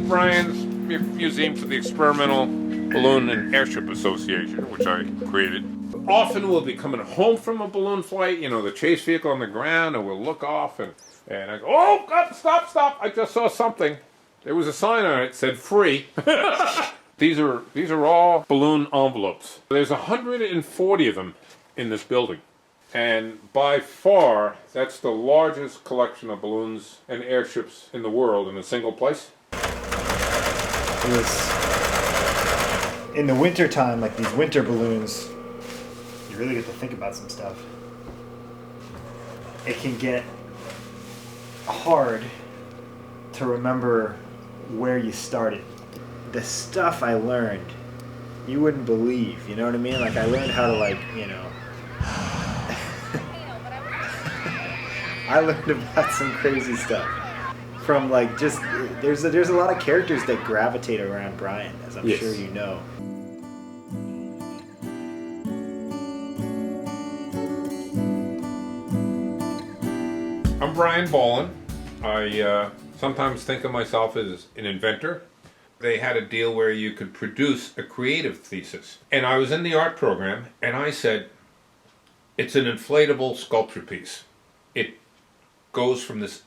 Brian's Museum for the Experimental Balloon and Airship Association, which I created. Often we'll be coming home from a balloon flight, you know, the chase vehicle on the ground, and we'll look off and I go, oh, God, stop, I just saw something. There was a sign on it that said free. These are all balloon envelopes. There's 140 of them in this building. And by far, that's the largest collection of balloons and airships in the world in a single place. It was in the winter time, like these winter balloons, you really get to think about some stuff. It can get hard to remember where you started. The stuff I learned, you wouldn't believe, you know what I mean? Like I learned how to I learned about some crazy stuff. From like just, there's a lot of characters that gravitate around Brian, as I'm sure you know. I'm Brian Boland. I sometimes think of myself as an inventor. They had a deal where you could produce a creative thesis. And I was in the art program, and I said, it's an inflatable sculpture piece. It goes from this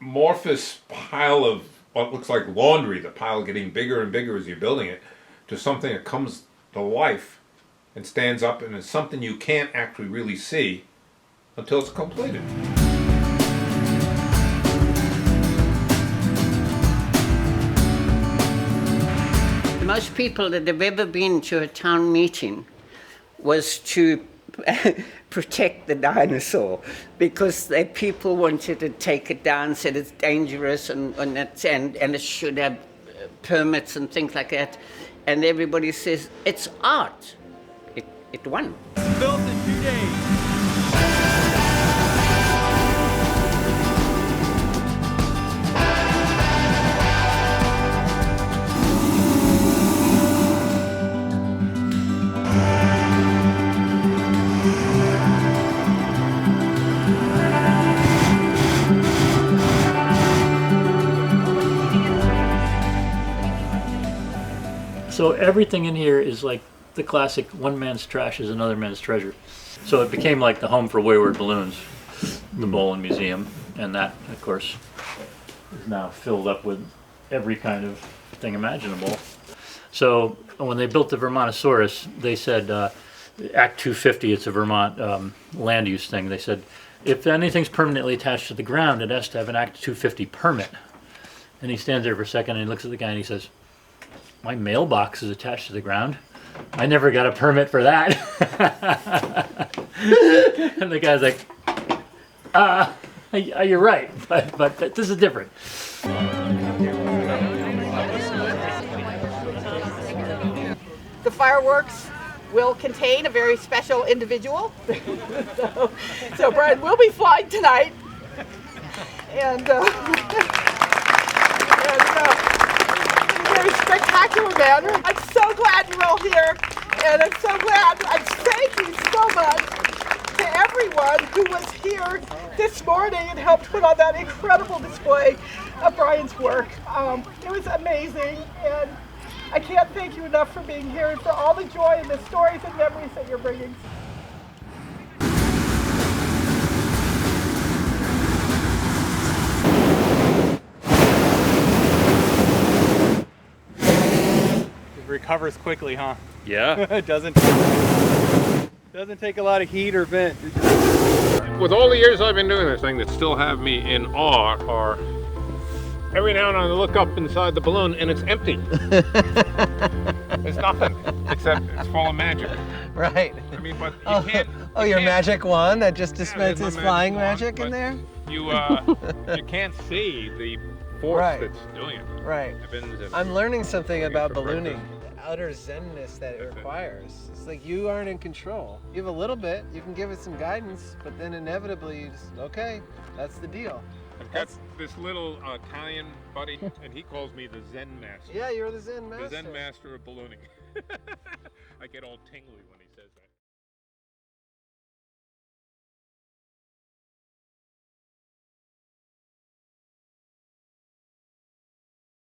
amorphous pile of what looks like laundry, the pile getting bigger and bigger as you're building it, to something that comes to life and stands up and is something you can't actually really see until it's completed. Most people that have ever been to a town meeting was to protect the dinosaur, because people wanted to take it down, said it's dangerous and it should have permits and things like that. And everybody says, it's art. It won. Built in 2 days. So everything in here is like the classic one man's trash is another man's treasure. So it became like the home for wayward balloons, the Boland Museum, and that, of course, is now filled up with every kind of thing imaginable. So when they built the Vermontosaurus, they said, Act 250, it's a Vermont land use thing, they said, if anything's permanently attached to the ground, it has to have an Act 250 permit. And he stands there for a second and he looks at the guy and he says, my mailbox is attached to the ground. I never got a permit for that. And the guy's like, you're right, but this is different. The fireworks will contain a very special individual. so Brian will be flying tonight. And very spectacular manner. I'm so glad you're all here, and I'm so glad. I'm thanking so much to everyone who was here this morning and helped put on that incredible display of Brian's work. It was amazing, and I can't thank you enough for being here and for all the joy and the stories and memories that you're bringing. Recovers quickly, huh? Yeah. It doesn't take a lot of heat or vent. With all the years I've been doing this thing, that still have me in awe are every now and then I look up inside the balloon and it's empty. There's nothing except it's full of magic. Right. I mean, but you can't. Your magic wand that just dispenses there's my flying magic magic in there? You can't see the force that's doing it. Right. I'm learning something about ballooning. The outer zenness that it requires. It's like you aren't in control. You have a little bit, you can give it some guidance, but then inevitably you just, okay, that's the deal. I've got this little Italian buddy, and he calls me the Zen Master. Yeah, you're the Zen Master. The Zen Master of ballooning. I get all tingly when he